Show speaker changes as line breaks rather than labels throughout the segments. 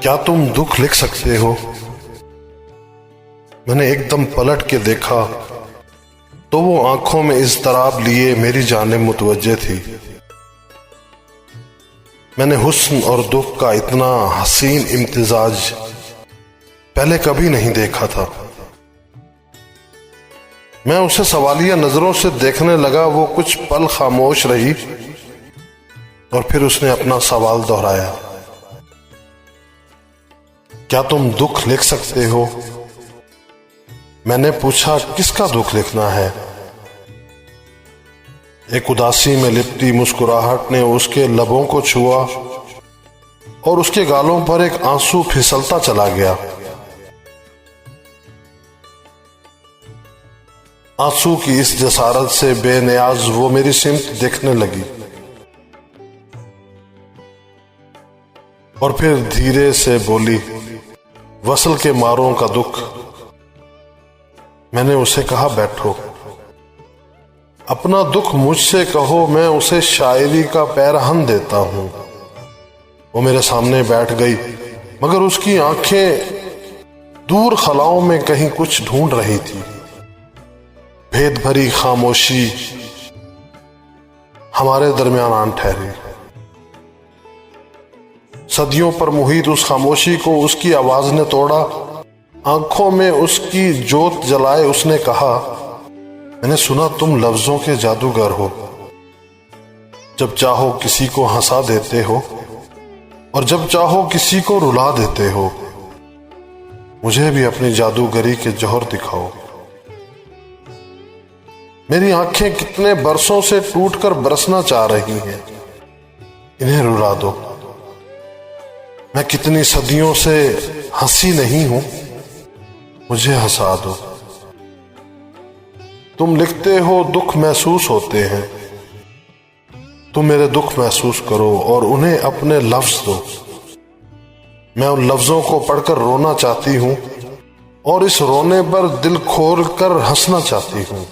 क्या तुम दुख लिख सकते हो? मैंने एकदम पलट के देखा तो वो आंखों में इज़्तिराब लिए मेरी जानिब मुतवज्जे थी। मैंने हुस्न और दुख का इतना हसीन इम्तिजाज पहले कभी नहीं देखा था। मैं उसे सवालिया नजरों से देखने लगा। वो कुछ पल खामोश रही और फिर उसने अपना सवाल दोहराया, क्या तुम दुख लिख सकते हो? मैंने पूछा, किसका दुख लिखना है? एक उदासी में लिपटी मुस्कुराहट ने उसके लबों को छुआ और उसके गालों पर एक आंसू फिसलता चला गया। आंसू की इस जसारत से बेनियाज वो मेरी सिमत देखने लगी और फिर धीरे से बोली, वसल के मारों का दुख। मैंने उसे कहा, बैठो, अपना दुख मुझसे कहो, मैं उसे शायरी का पैरहन देता हूं। वो मेरे सामने बैठ गई, मगर उसकी आंखें दूर खलाओं में कहीं कुछ ढूंढ रही थी। भेद भरी खामोशी हमारे दरमियान आन ठहरी। सदियों पर मुहित उस खामोशी को उसकी आवाज ने तोड़ा। आंखों में उसकी जोत जलाए उसने कहा, मैंने सुना तुम लफ्जों के जादूगर हो। जब चाहो किसी को हंसा देते हो और जब चाहो किसी को रुला देते हो। मुझे भी अपनी जादूगरी के जौहर दिखाओ। मेरी आंखें कितने बरसों से टूटकर बरसना चाह रही हैं, इन्हें रुला दो। मैं कितनी सदियों से हंसी नहीं हूं, मुझे हंसा दो। तुम लिखते हो दुख महसूस होते हैं, तुम मेरे दुख महसूस करो और उन्हें अपने लफ्ज दो। मैं उन लफ्जों को पढ़कर रोना चाहती हूं और इस रोने पर दिल खोल कर हंसना चाहती हूं।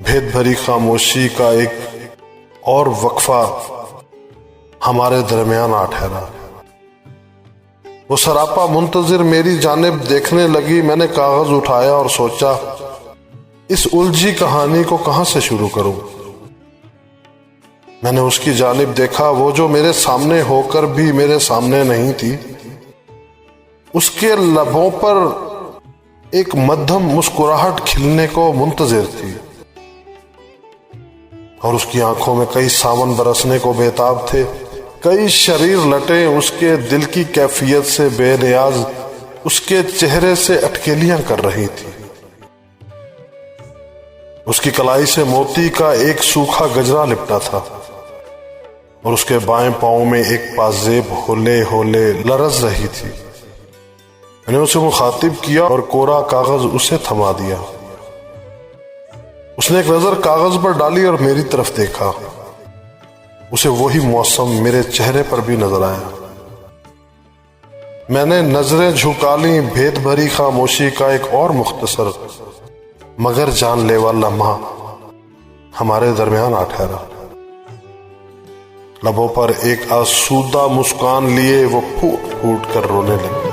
भेद भरी खामोशी का एक और वक्फा हमारे दरमियान आ ठहरा। वो सरापा मुंतजिर मेरी जानिब देखने लगी। मैंने कागज उठाया और सोचा, इस उलझी कहानी को कहां से शुरू करूं। मैंने उसकी जानिब देखा, वो जो मेरे सामने होकर भी मेरे सामने नहीं थी। उसके लबों पर एक मध्यम मुस्कुराहट खिलने को मुंतजिर थी और उसकी आंखों में कई सावन बरसने को बेताब थे। कई शरीर लटे उसके दिल की कैफियत से बेनियाज उसके चेहरे से अटकेलियां कर रही थी। उसकी कलाई से मोती का एक सूखा गजरा लिपटा था और उसके बाएं पांव में एक पाजेब होले होले लरज रही थी। मैंने उसे मुखातिब किया और कोरा कागज उसे थमा दिया। उसने एक नजर कागज पर डाली और मेरी तरफ देखा। उसे वही मौसम मेरे चेहरे पर भी नजर आया। मैंने नजरें झुका ली। भेद भरी खामोशी का एक और मुख्तसर मगर जानलेवा लम्हा हमारे दरमियान आ ठहरा। लबों पर एक आसूदा मुस्कान लिए वो फूट फूट कर रोने लगी।